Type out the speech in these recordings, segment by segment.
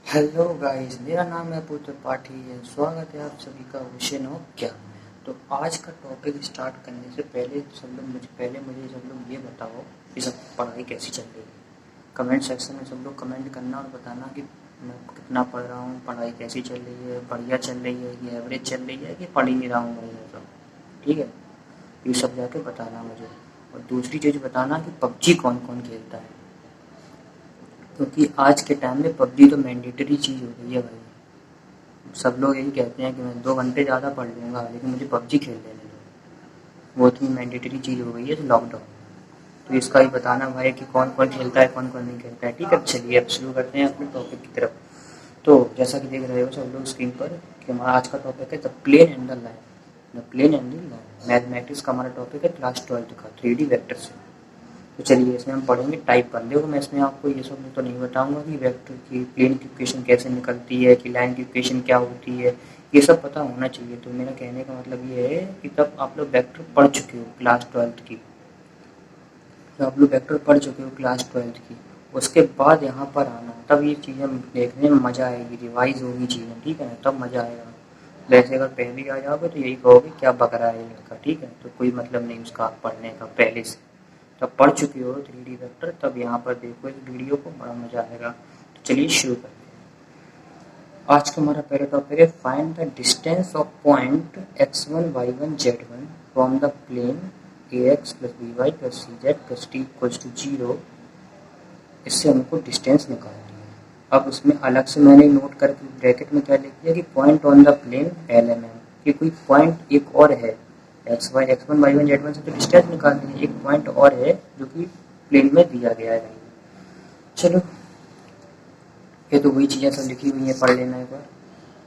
Hello guys, मेरा नाम है पुत्र पाठी है। स्वागत है आप सभी का विषय नो क्या। तो आज का टॉपिक स्टार्ट करने से पहले मुझे सब लोग ये बताओ कि सब पढ़ाई कैसी चल रही है। कमेंट सेक्शन में सब लोग कमेंट करना और बताना कि मैं कितना पढ़ रहा हूँ, पढ़ाई कैसी चल रही है, बढ़िया चल रही है कि एवरेज चल रही है कि पढ़ ही नहीं रहा हूँ बढ़िया सब। ठीक है, ये सब जाके बताना मुझे। और दूसरी चीज़ बताना कि पबजी कौन कौन खेलता है, क्योंकि आज के टाइम में पबजी तो मैंडेटरी चीज़ हो गई है भाई। सब लोग यही कहते हैं कि मैं 2 घंटे ज़्यादा पढ़ लूँगा लेकिन मुझे पबजी खेल लेने दो, वो इतनी मैंडेटरी चीज़ हो गई है लॉकडाउन। तो इसका ही बताना भाई कि कौन कौन खेलता है, कौन कौन नहीं खेलता है। ठीक है, चलिए अब शुरू करते हैं अपने टॉपिक की तरफ। तो जैसा कि देख रहे हो सब लोग स्क्रीन पर कि हमारा आज का टॉपिक है the plane and the line. The plane and the line mathematics का हमारा टॉपिक है क्लास 12 का 3D वेक्टर से। तो चलिए इसमें हम पढ़ेंगे टाइप 1। देखो मैं इसमें आपको ये सब तो नहीं बताऊंगा कि वेक्टर की प्लेन की इक्वेशन कैसे निकलती है, कि लाइन की इक्वेशन क्या होती है, ये सब पता होना चाहिए। तो मेरा कहने का मतलब ये है कि तब आप लोग वेक्टर पढ़ चुके हो क्लास 12 की, तो आप लोग वेक्टर पढ़ चुके हो क्लास 12 की, उसके बाद यहाँ पर आना, तब ये चीज़ें देखने में मज़ा आएगी, रिवाइज होगी चीज़ें। ठीक है ना, तब मज़ा आएगा। वैसे अगर पहले ही आ जाओगे तो यही कहोगे क्या बकरा है लड़का। ठीक है, तो कोई मतलब नहीं उसका पढ़ने का पहले से। तब पढ़ चुके हो 3D वेक्टर, तब यहाँ पर देखो इस वीडियो को, बड़ा मज़ा आएगा। तो चलिए शुरू करते हैं। आज का हमारा पहला टॉपिक है find the distance of point x1 y1 z1 from the plane ax plus by plus cz plus t equals to 0। इससे हमको डिस्टेंस निकालनी है। अब उसमें अलग से मैंने नोट करके ब्रैकेट में क्या लिख दिया कि point on the plane LMN, कि कोई पॉइंट एक और है x1 y1 z1 से तो डिस्टेंस निकालनी है, एक पॉइंट और है जो कि प्लेन में दिया गया है। चलो ये तो वही चीज़ें सब लिखी हुई हैं, पढ़ लेना एक बार।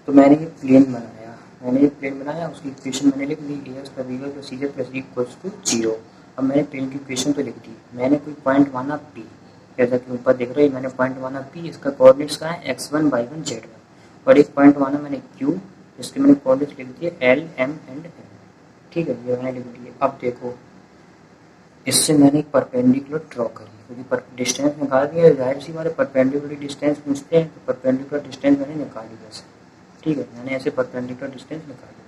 तो मैंने ये प्लेन बनाया, उसकी इक्वेशन मैंने लिख दी ax plus by plus cz plus d equals to 0। अब मैंने प्लेन की इक्वेशन तो लिख दी, मैंने कोई पॉइंट माना P, जैसा कि ऊपर देख रहे हो मैंने पॉइंट माना P, इसका कोऑर्डिनेट्स का है x1 y1 z1। और एक पॉइंट माना मैंने Q, जिसके मैंने कोऑर्डिनेट्स लिख दिए L M एंड N। ठीक है, ये मैंने लिख दिए। अब देखो इससे मैंने एक परपेंडिकुलर ड्रॉ करी, क्योंकि डिस्टेंस निकाल दिया, जाहिर सी बात है परपेंडिकुलर डिस्टेंस पूछते हैं, तो परपेंडिकुलर डिस्टेंस मैंने निकाली वैसे। ठीक है, मैंने ऐसे परपेंडिकुलर डिस्टेंस निकाली।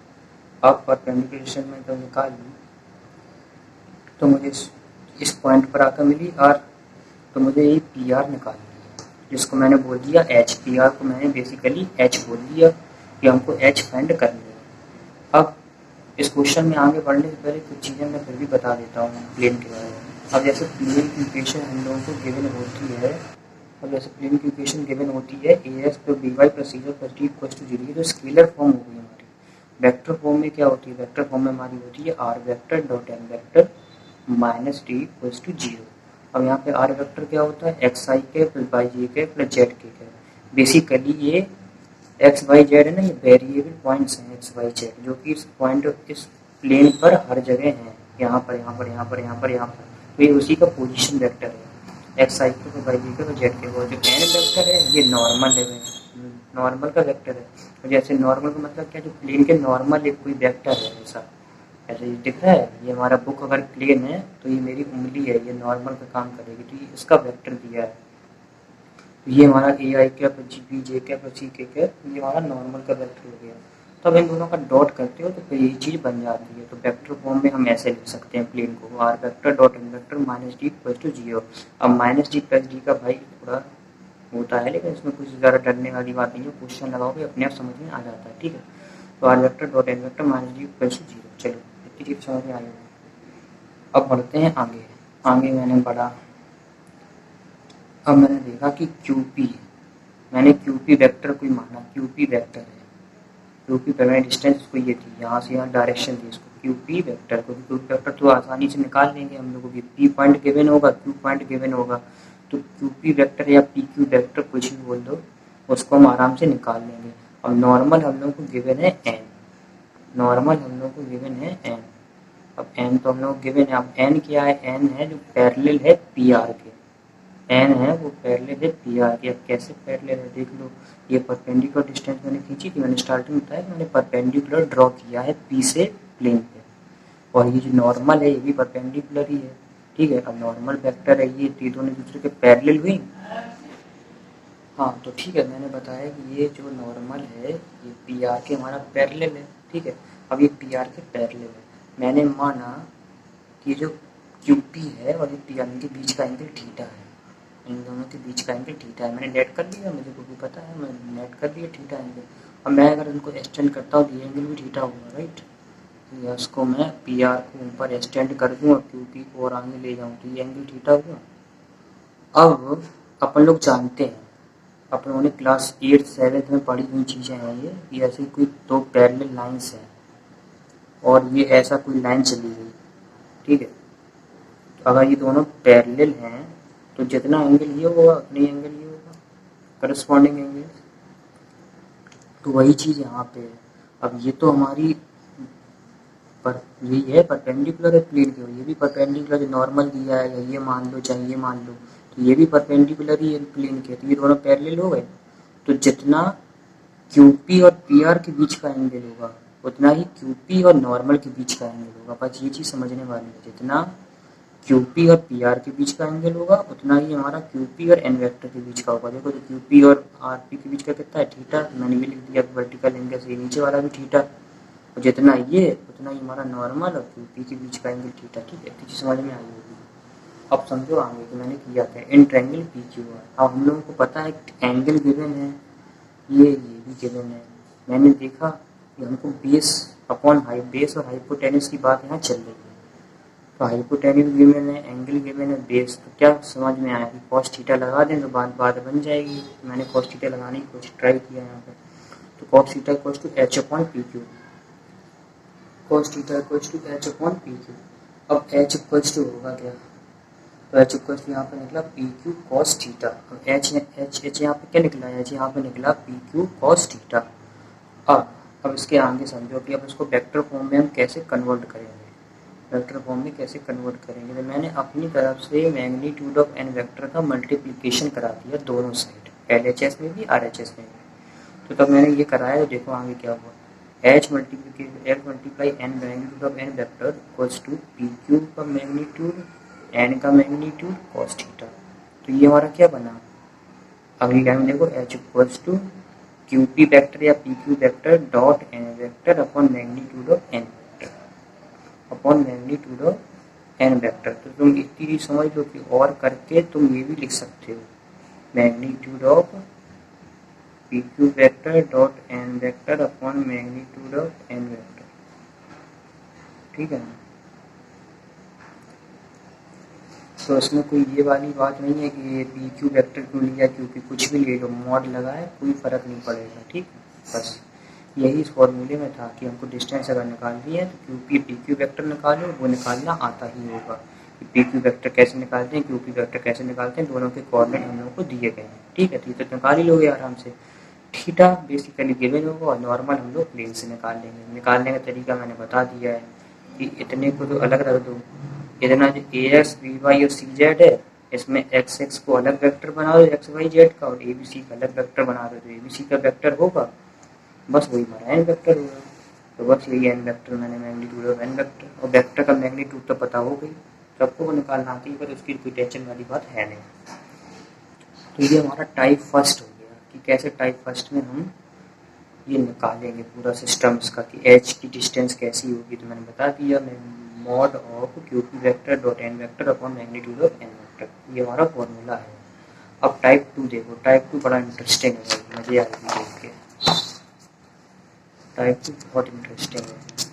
अब परपेंडिकुलर डिस्टेंस मैंने जब निकाली तो मुझे इस पॉइंट पर आकर मिली R, तो मुझे ये पी आर निकालनी है, जिसको मैंने बोल दिया एच। पी आर को मैंने बेसिकली एच बोल दिया कि हमको एच फाइंड करनी है। अब इस क्वेश्चन में आगे बढ़ने से पहले कुछ चीज़ें मैं फिर भी बता देता हूँ प्लेन के बारे में। अब जैसे प्लेन की इक्वेशन हम लोगों को गिवन होती है, अब जैसे प्लेन की इक्वेशन गिवन होती है A X plus B Y plus C plus D equals to 0, ये तो स्केलर फॉर्म हो गई हमारी। वेक्टर फॉर्म में क्या होती है, वेक्टर फॉर्म में हमारी होती है r vector dot N vector minus d equals to 0। अब यहाँ पे आर वेक्टर क्या होता है, एक्स आई के प्लस वाई जे के प्लस जेड के। बेसिकली ये एक्स वाई जेड है ना, ये वेरिएबल पॉइंट्स हैं एक्स वाई जेड, जो कि इस प्लेन पर हर जगह हैं, यहाँ पर यहाँ पर यहाँ पर यहाँ पर यहाँ पर। तो ये उसी का पोजीशन वेक्टर है, एक्स आई के वाई जी के जेड के। वो जो एन वेक्टर है ये नॉर्मल है, नॉर्मल का वेक्टर है। तो जैसे नॉर्मल का मतलब क्या, जो प्लेन के नॉर्मल एक कोई वेक्टर है ऐसा, ऐसे ये दिख रहा है। ये हमारा बुक अगर प्लेन है तो ये मेरी उंगली है, ये नॉर्मल का काम करेगी, तो ये इसका वेक्टर दिया है। तो ये हमारा A I cap G P J cap C K cap, ये हमारा नॉर्मल का वेक्टर हो गया। तो अब इन दोनों का डॉट करते हो तो फिर यही चीज़ बन जाती है। तो वेक्टर फॉर्म में हम ऐसे लिख सकते हैं प्लेन को, r vector dot N vector minus d equal to 0। अब माइनस डी प्लस डी का भाई थोड़ा होता है, लेकिन इसमें कुछ ज़्यादा डरने वाली बात नहीं है, क्वेश्चन लगाओगे अपने आप समझ में आ जाता है। ठीक है, तो r vector dot N vector minus d equal to 0। चलो इतनी चीज़ समझ में आई होगी। अब बढ़ते हैं आगे। आगे मैंने बढ़ा, अब मैंने देखा कि QP, मैंने QP वेक्टर कोई माना, QP वेक्टर है, QP पर मैंने डिस्टेंस को ये थी, यहाँ से यहाँ डायरेक्शन दी इसको QP वेक्टर को। QP वेक्टर तो आसानी से निकाल लेंगे हम लोगों की, P पॉइंट गिवन होगा, Q पॉइंट गिवन होगा, तो QP वेक्टर या PQ वेक्टर कुछ भी बोल दो, उसको हम आराम से निकाल लेंगे। और नॉर्मल हम लोग को गिवन है N, नॉर्मल हम लोग को गिवन है N। अब N तो हम लोग गिवन है, अब N क्या है, N है जो पैरेलल है PR के, एन है वो पैरेलल है पी आर की। अब कैसे पैरेलल है देख लो, ये परपेंडिकुलर डिस्टेंस मैंने खींची थी, मैंने स्टार्टिंग बताया कि मैंने परपेंडिकुलर ड्रॉ किया है पी से प्लेन पे, और ये जो नॉर्मल है ये भी परपेंडिकुलर ही है। ठीक है, अब नॉर्मल वेक्टर है ये दोनों दूसरे के पैरेलल हुई, हाँ तो ठीक है, मैंने बताया कि ये जो नॉर्मल है ये पी आर के हमारा पैरेलल है, ठीक है। अब ये पी आर के पैरेलल है, मैंने माना कि ये जो क्यू पी है और ये पी आर के बीच का एंगल थीटा है, इन दोनों के बीच का एंगल थीटा है। मैंने नेट कर दिया, मुझे को भी पता है, मैंने नेट कर दिया थीटा एंगल। अब मैं अगर इनको एक्सटेंड करता हूँ तो ये एंगल भी थीटा होगा, राइट। तो या उसको मैं पी आर को ऊपर एक्सटेंड कर दूँ और क्यू पी को और आगे ले जाऊँ तो ये एंगल थीटा हुआ। अब अपन लोग जानते हैं, अपनों ने क्लास 8 7 में पढ़ी हुई चीज़ें हैं ये ऐसी कोई दो पैरेलल लाइंस हैं और ये ऐसा कोई लाइन चली गई, ठीक है। तो अगर ये दोनों पैरेलल हैं तो जितना एंगल ये होगा उतनी एंगल ये होगा, करस्पॉन्डिंग एंगल। तो वही चीज़ यहाँ पे है। अब ये तो हमारी पर यही है परपेंडिकुलर है प्लेन के, ये भी परपेंडिकुलर है, नॉर्मल दिया है, या ये मान लो चाहे ये मान लो, तो ये भी परपेंडिकुलर ही है प्लेन के, तो ये दोनों पैरेलल हो गए। तो जितना क्यूपी और पीआर के बीच का एंगल होगा उतना ही क्यूपी और नॉर्मल के बीच का एंगल होगा। बस ये चीज़ समझने वाली है, जितना क्यूपी और पीआर के बीच का एंगल होगा उतना ही हमारा क्यूपी और एन वेक्टर के बीच का होगा। देखो तो क्यूपी और आरपी के बीच का कितना है, थीटा। मैंने ये लिख दिया वर्टिकल एंगल से नीचे वाला भी थीटा, और जितना ये उतना ही हमारा नॉर्मल और क्यूपी के बीच का एंगल थीटा, ठीक है। तो चीज़ समझ में आई होगी। अब समझो आगे कि मैंने किया था in triangle P Q R. अब हम लोगों को पता है एंगल गिवन है, ये भी गिवन है। मैंने देखा कि हमको बेस अपॉन हाई, बेस और हाइपोटेनस की बात यहाँ चल रही है। तो हाइपोटेनस गिवन है, एंगल गिवन है, बेस। तो क्या समझ में आया कि कॉस थीटा लगा दें तो बात बन जाएगी। मैंने कॉस थीटा लगाने की कुछ ट्राई किया यहाँ पर। तो cos theta equals to h upon p q, cos theta equals to h upon p q. अब एच इक्वल्स टू होगा क्या, तो एच इक्वल्स टू यहाँ पर निकला पी क्यू कॉस थीटा। अब एच यहाँ पे क्या निकला, एच यहाँ पे निकला पी क्यू कॉस थीटा। अब इसके आगे समझो कि अब इसको वेक्टर फॉर्म में हम कैसे कन्वर्ट करेंगे, वेक्टर फॉर्म में कैसे कन्वर्ट करेंगे। तो मैंने अपनी तरफ से मैग्नीट्यूड ऑफ एन वेक्टर का मल्टीप्लिकेशन करा दिया दोनों साइड, LHS में भी RHS में भी। तो तब मैंने ये कराया, तो देखो आगे क्या हुआ, H multiply N magnitude of N vector equals to P Q का मैग्नीट्यूड एन का मैग्नीट्यूड कॉस थीटा। तो ये हमारा क्या बना, अगली लाइन देखो, H equals to Q P vector या P Q vector dot N vector upon magnitude of N vector, upon magnitude of N vector. तो तुम इतनी चीज समझ लो कि और करके तुम ये भी लिख सकते हो, magnitude of p Q vector dot N vector upon magnitude of N vector, ठीक है ना। तो इसमें कोई ये वाली बात नहीं है कि ये पी क्यू वैक्टर क्यों लिया, क्योंकि कुछ भी ले लो, मॉड लगाए कोई फ़र्क नहीं पड़ेगा, ठीक है। बस यही इस फॉर्मूले में था कि हमको डिस्टेंस अगर निकालनी है तो क्यू पी क्यू वैक्टर निकालो, वो निकालना आता ही होगा। पी क्यू वैक्टर कैसे निकालते हैं, क्यू पी वैक्टर कैसे निकालते हैं, दोनों के कोऑर्डिनेट हम लोगों को दिए गए हैं, ठीक है। तो ये तो निकाल ही लोगे आराम से। थीटा बेसिकली गिवन होगा और नॉर्मल हम लोग प्लेन से निकाल लेंगे। निकालने का तरीका मैंने बता दिया है कि इतने को तो अलग रख दो, इतना जो ए एक्स बी वाई और सी जेड है इसमें एक्स एक्स को अलग वेक्टर बना दो एक्स वाई जेड का, और ए बी सी का अलग वेक्टर बना दो, तो ए बी सी का वेक्टर होगा, बस वही हमारा एन वेक्टर होगा। तो बस यही एन वेक्टर, मैंने मैग्नीट्यूड ऑफ एन वेक्टर, और वेक्टर का मैग्नीट्यूड तो पता हो गई सबको, निकालना आती है, पर उसकी कोई टेंशन वाली बात है नहीं। तो ये हमारा टाइप फर्स्ट हो गया कि कैसे टाइप फर्स्ट में हम ये निकालेंगे पूरा सिस्टम इसका कि एच की डिस्टेंस कैसी होगी। तो मैंने बता दिया, मैं mod of Q P vector dot N vector upon magnitude of N vector, ये हमारा फॉर्मूला है। अब टाइप 2 देखो, टाइप 2 बड़ा इंटरेस्टिंग है, मजे आएगी देख के। टाइप 2 बहुत इंटरेस्टिंग है।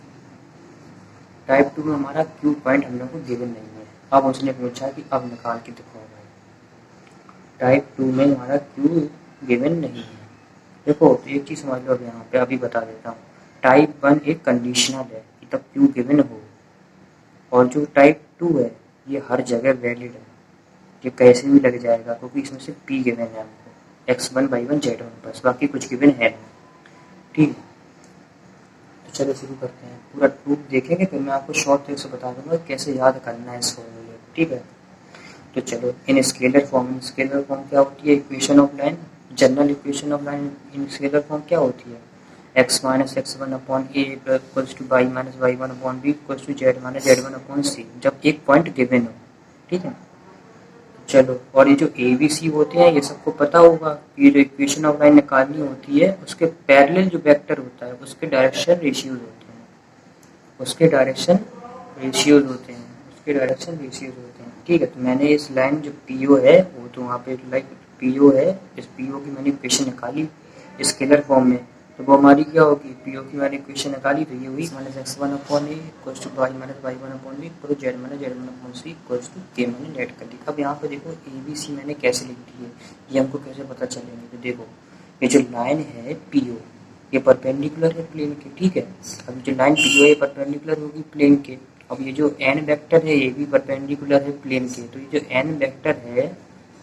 टाइप 2 में हमारा क्यू पॉइंट हम लोग को गिवन नहीं है। अब उसने पूछा कि अब निकाल के दिखाओ भाई। टाइप 2 में हमारा क्यू गिवन नहीं है। देखो तो एक चीज़ समझ लो, अब यहाँ पे अभी बता देता हूँ। टाइप 1 एक कंडीशनल है कि तब क्यू गिवन हो, और जो टाइप 2 है ये हर जगह वैलिड है, ये कैसे भी लग जाएगा क्योंकि इसमें से पी गिवन है हमको, x1 y1 z1, बस बाकी कुछ गिवन है नहीं, ठीक है। तो चलो शुरू करते हैं, पूरा प्रूफ देखेंगे, फिर मैं आपको शॉर्ट ट्रिक से बता दूंगा कैसे याद करना है इस फॉर्मूले, ठीक है। तो चलो इन स्केलर फॉर्म क्या होती है, equation of line, general equation of line in scalar form क्या होती है, x minus x1 upon A equals to y minus y1 upon B equals to z minus z1 upon C, जब एक point given हो, ठीक है। चलो, और ये जो ए बी सी होते हैं ये सबको पता होगा, ये जो इक्वेशन ऑफ लाइन निकालनी होती है उसके पैरेलल जो वेक्टर होता है उसके डायरेक्शन रेशियोज होते हैं, उसके डायरेक्शन रेशियोज होते हैं, उसके डायरेक्शन रेशियोज होते हैं। ठीक है, तो मैंने इस लाइन जो पी ओ है वो तो वहाँ पे लाइक पी ओ है, इस पी ओ की मैंने इक्वेशन निकाली स्केलर फॉर्म में, तो वो हमारी क्या होगी, पी ओ की मैंने इक्वेशन निकाली तो ये हुई minus X one upon A equals to Y minus Y one upon B equal to Z minus Z one upon C equals to के मैंने लेट कर ली। अब यहाँ पे देखो ए बी सी मैंने कैसे लिख दी है, ये हमको कैसे पता चलेंगे, तो देखो ये जो लाइन है पी ओ ये परपेंडिकुलर है प्लेन के। ठीक है, अब जो लाइन पी ओ ये परपेंडिकुलर होगी प्लेन के। अब ये जो एन वेक्टर है ये भी परपेंडिकुलर है प्लेन के, तो ये जो एन वेक्टर है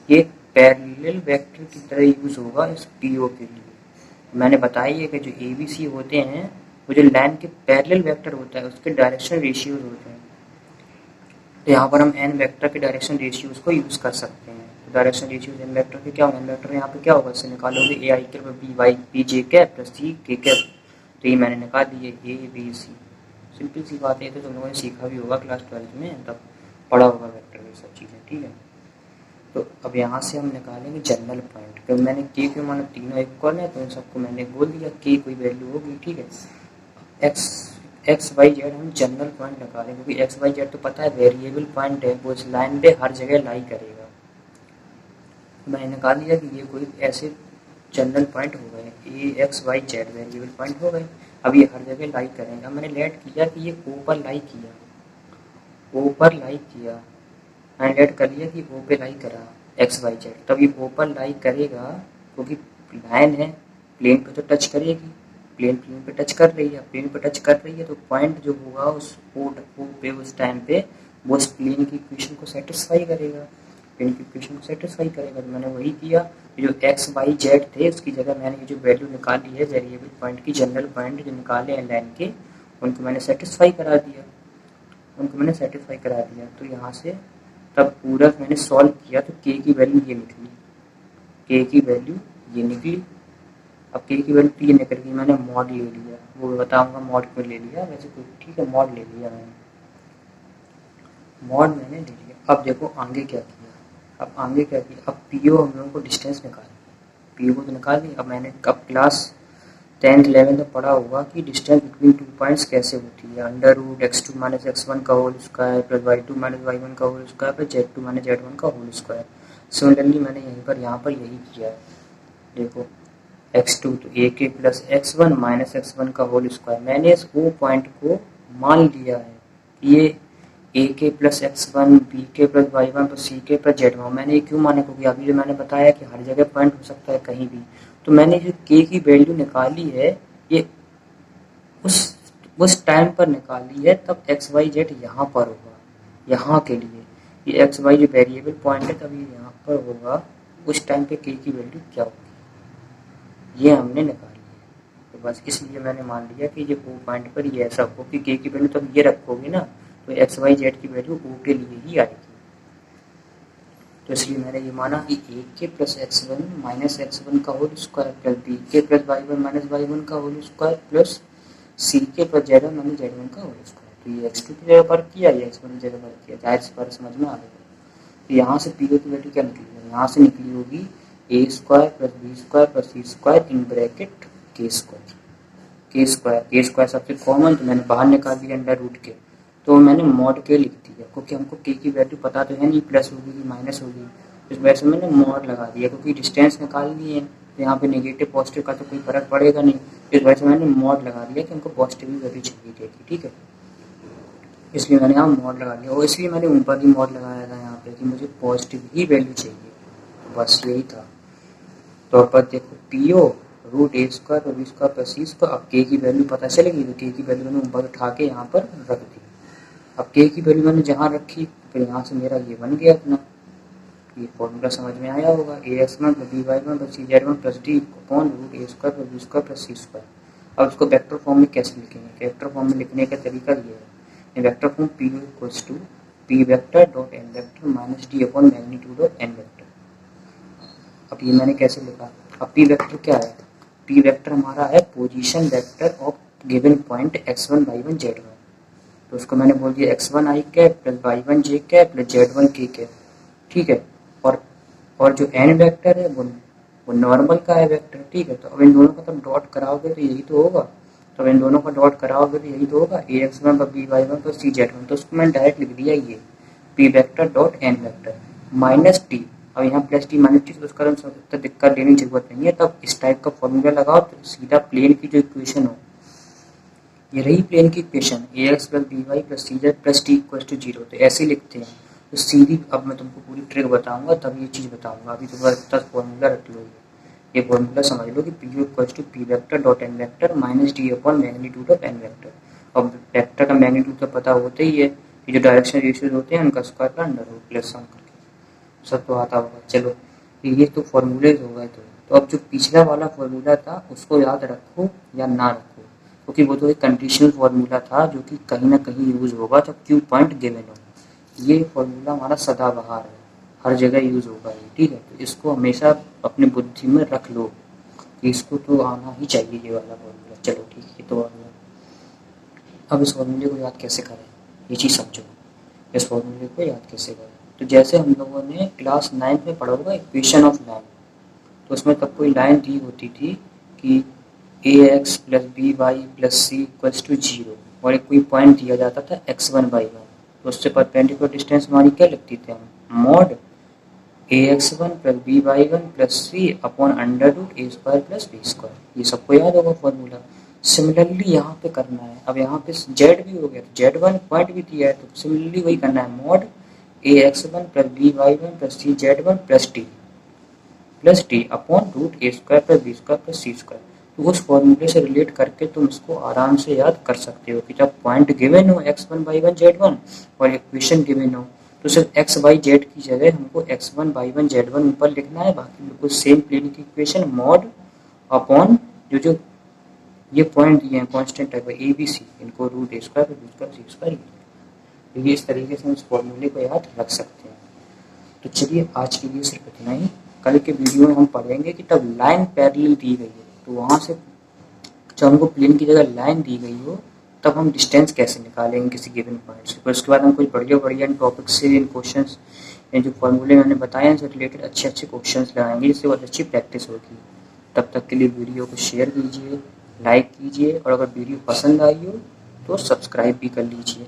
ये पैरेलल वेक्टर की तरह यूज होगा इस पी ओ के लिए। मैंने बताया है कि जो ए बी सी होते हैं वो जो लाइन के पैरेलल वेक्टर होता है उसके डायरेक्शन रेशियोज होते हैं, तो यहाँ पर हम एन वेक्टर के डायरेक्शन रेशियोज को यूज कर सकते हैं। तो डायरेक्शन रेशियोज एन वेक्टर के क्या होंगे, एन वेक्टर यहाँ पे क्या होगा, इससे निकालोगे A I cap B Y B J cap plus C K cap, तो ये मैंने निकाल दिए ए बी सी। सिंपल सी बात है, तो तुम लोगों ने सीखा भी होगा क्लास 12 में, तब पढ़ा होगा वेक्टर ये सब चीज़ें। ठीक है, तो अब यहाँ से हम निकालेंगे जनरल पॉइंट, क्योंकि मैंने के क्यों माना तीनों इक्वल है तो इन सबको मैंने बोल दिया के कोई वैल्यू होगी। ठीक है, एक्स वाई जेड हम जनरल पॉइंट निकालेंगे, क्योंकि एक्स वाई जेड तो पता है वेरिएबल पॉइंट है, वो इस लाइन पे हर जगह लाई करेगा। मैंने निकाल दिया कि ये कोई ऐसे जनरल पॉइंट हो गए, A X Y Z variable point हो गए, अब ये हर जगह लाई करेंगे। अब मैंने लेट किया कि ये ऊपर लाई किया, ऊपर लाई किया, मैंने लेट कर लिया कि ओ पे लाई करा एक्स वाई जेड, तब ये ओ पर लाई करेगा क्योंकि लाइन है प्लेन पे तो टच करेगी, प्लेन पे टच कर रही है, प्लेन पे टच कर रही है तो पॉइंट जो होगा उस ओ पे उस टाइम पे वो उस प्लेन की इक्वेशन को सेटिस्फाई करेगा, प्लेन की इक्वेशन को सेटिस्फाई करेगा। तो मैंने वही किया, जो एक्स वाई जेड थे उसकी जगह मैंने ये जो वैल्यू निकाली है वेरिएबल पॉइंट की, जनरल पॉइंट जो निकाले हैं लाइन के, उनको मैंने सेटिस्फाई करा दिया, उनको मैंने सेटिस्फाई करा दिया। तो यहाँ से तब पूरा मैंने सॉल्व किया तो के की वैल्यू ये निकली, के की वैल्यू ये निकली। अब के की वैल्यू ये निकल गई, मैंने मॉड ले लिया, वो बताऊंगा मॉड क्यों ले लिया, वैसे कोई ठीक है मॉड ले लिया मैंने, मॉड मैंने ले लिया। अब देखो आगे क्या किया, अब आगे क्या किया, अब पी ओ हम लोगों को डिस्टेंस निकाली, पी ओ को तो निकाल दी। अब मैंने कब क्लास 10th 11th में पढ़ा होगा कि डिस्टेंस बिटवीन टू पॉइंट्स कैसे होती है, under root x2 minus x1 का whole square plus y2 minus y1 का whole square plus z2 minus z1 का होल स्क्वायर। सिमिलरली मैंने यहाँ पर यही किया, देखो x2 तो a के प्लस x1 माइनस x1 का होल स्क्वायर, मैंने इस ओ पॉइंट को मान लिया है ये a के प्लस x1 b के प्लस y1 प्लस c के प्लस z1। मैंने ये क्यों माना, क्योंकि अभी जो मैंने बताया कि हर जगह पॉइंट हो सकता है कहीं भी, तो मैंने जो k की वैल्यू निकाली है ये उस टाइम पर निकाली है तब एक्स वाई जेड यहाँ पर होगा, यहाँ के लिए ये एक्स वाई जो वेरिएबल पॉइंट है तब ये यहाँ पर होगा, उस टाइम पे के की वैल्यू क्या होगी ये हमने निकाली है। तो बस इसलिए मैंने मान लिया कि ये ओ पॉइंट पर ये ऐसा हो कि के की वैल्यू तब ये रखोगे ना तो एक्स वाई जेड की वैल्यू ओ के लिए ही आएगी। तो इसलिए मैंने ये माना कि ए के प्लस x1 माइनस x1 का होल स्क्वायर प्लस बी के प्लस y1 माइनस y1 का होल स्क्वायर प्लस सी के प्लस z1 माइनस z1 का होल स्क्वायर। तो ये x2 की जगह पर किया, ये x1 की जगह पर किया, जाहिर सी बात समझ में आ गई। तो यहाँ से पी ओ की वैल्यू क्या निकली है, यहाँ से निकली होगी A square plus B square plus C square in bracket K square, K square सबसे कॉमन तो मैंने बाहर निकाल दिया अंडर रूट के, तो मैंने मॉड के लिख दिया क्योंकि हमको के की वैल्यू पता तो है नहीं प्लस होगी कि माइनस होगी, इस वजह से मैंने मॉड लगा दिया क्योंकि डिस्टेंस निकालनी है तो यहाँ पे नेगेटिव पॉजिटिव का तो कोई फर्क पड़ेगा नहीं, इस वजह से मैंने मॉड लगा दिया कि हमको पॉजिटिव ही वैल्यू चाहिए के की। ठीक है, इसलिए मैंने यहाँ मॉड लगा दिया और इसलिए मैंने ऊपर भी मॉड लगाया था यहाँ पे कि मुझे पॉजिटिव ही वैल्यू चाहिए, तो बस यही था। तो पर देखो P O root A square और B square plus C square, अब के की वैल्यू पता चलेगी तो के की वैल्यू मैंने ऊपर उठा के यहाँ पर रख दी। अब के की वैल्यू मैंने जहाँ रखी फिर यहाँ से मेरा ये बन गया अपना, ये फॉर्मूला समझ में आया होगा, A X one plus B Y one plus C Z one plus D upon root A square plus B square plus C square. अब इसको वेक्टर फॉर्म में कैसे लिखेंगे, वेक्टर फॉर्म में लिखने का तरीका ये है, vector form P equals to P vector dot N vector minus D upon magnitude of N vector. अब ये मैंने कैसे लिखा, अब पी वेक्टर क्या है, पी वेक्टर हमारा है position vector of given point x1 y1 z1, तो उसको मैंने बोल दिया x1 i cap plus y1 j cap plus z1 k cap. ठीक है, और जो एन वेक्टर है वो नॉर्मल का है वेक्टर, ठीक है। तो अब इन दोनों का तुम डॉट कराओगे तो यही तो होगा, तो अब इन दोनों का डॉट कराओगे तो यही तो होगा, A X one B Y one plus C Z one. तो उसको मैंने डायरेक्ट लिख दिया ये P vector dot N vector minus T. अब यहाँ प्लस टी माइनस टी, तो उसका तो दिक्कत लेने की जरूरत नहीं है। तब इस टाइप का फॉर्मूला लगाओ तो सीधा प्लेन की जो इक्वेशन हो, ये रही प्लेन की equation, A X plus B Y plus C Z plus T equal to zero, तो ऐसे लिखते हैं। तो सीधी अब मैं तुमको पूरी ट्रिक बताऊंगा, तब ये चीज़ बताऊंगा। अभी तुम्हारा फॉर्मूला रख लो, ये फॉर्मूला समझ लो कि P equal to P vector dot N vector minus D upon magnitude of N vector. अब वेक्टर का मैग्नीट्यूड तो पता होता ही है, ये जो डायरेक्शन रेशियोज होते हैं उनका स्क्वायर का अंडर रूट प्लस वन करके सब तो आता होगा। चलो ये तो फॉर्मूले हो गए। तो अब जो पिछला वाला फॉर्मूला था उसको याद रखो या ना रखो, क्योंकि वो तो एक कंडीशनल फार्मूला था जो कि कहीं ना कहीं यूज होगा जब क्यू पॉइंट गिवन हो। ये फार्मूला हमारा सदाबहार है, हर जगह यूज होगा ये, ठीक है। तो इसको हमेशा अपनी बुद्धि में रख लो कि इसको तो आना ही चाहिए ये वाला फार्मूला। चलो ठीक है, तो अब इस फार्मूले को याद कैसे करें ये चीज़ समझो। इस फार्मूले को याद कैसे करें, तो जैसे हम लोगों ने क्लास 9 में पढ़ा होगा इक्वेशन ऑफ लाइन, तो उसमें तब कोई लाइन दी होती थी कि A X plus B Y plus C equals to zero, और एक कोई पॉइंट दिया जाता था एक्स वन बाई वन। तो उससे परपेंडिकुलर डिस्टेंस हमारी क्या लगती थी हम, mod A X one plus B Y one plus C upon under root A square plus B square. ये सबको याद होगा फॉर्मूला। सिमिलरली यहाँ पे करना है। अब यहाँ पे जेड भी हो गया, तो जेड वन पॉइंट भी दिया है, तो सिमिलरली वही करना है, mod A X one plus B Y one plus C Z one plus T upon root A square plus B square plus C square. तो उस फॉर्मूले से रिलेट करके तुम इसको आराम से याद कर सकते हो कि जब पॉइंट गिवन हो X one Y one Z one और इक्वेशन गिवन हो, तो सिर्फ एक्स बाई जेड की जगह हमको X one Y one Z one ऊपर लिखना है, बाकी बिल्कुल सेम प्लेन की इक्वेशन मॉड अपॉन जो ये पॉइंट दिए हैं constant type A B C, इनको root A square B square C square. तो ये इस तरीके से हम इस फॉर्मूले को याद रख सकते हैं। तो चलिए आज के लिए सिर्फ इतना ही। कल के वीडियो में हम पढ़ेंगे कि तब लाइन पैरेलल दी गई है, तो वहाँ से जब हमको प्लेन की जगह लाइन दी गई हो तब हम डिस्टेंस कैसे निकालेंगे किसी गिवन पॉइंट से। फिर उसके बाद हम कुछ बढ़िया इन टॉपिक से इन क्वेश्चंस, इन जो फॉर्मूले मैंने बताए हैं से रिलेटेड अच्छे क्वेश्चंस लगाएंगे, जिससे बहुत अच्छी प्रैक्टिस होगी। तब तक के लिए वीडियो को शेयर कीजिए, लाइक कीजिए, और अगर वीडियो पसंद आई हो तो सब्सक्राइब भी कर लीजिए।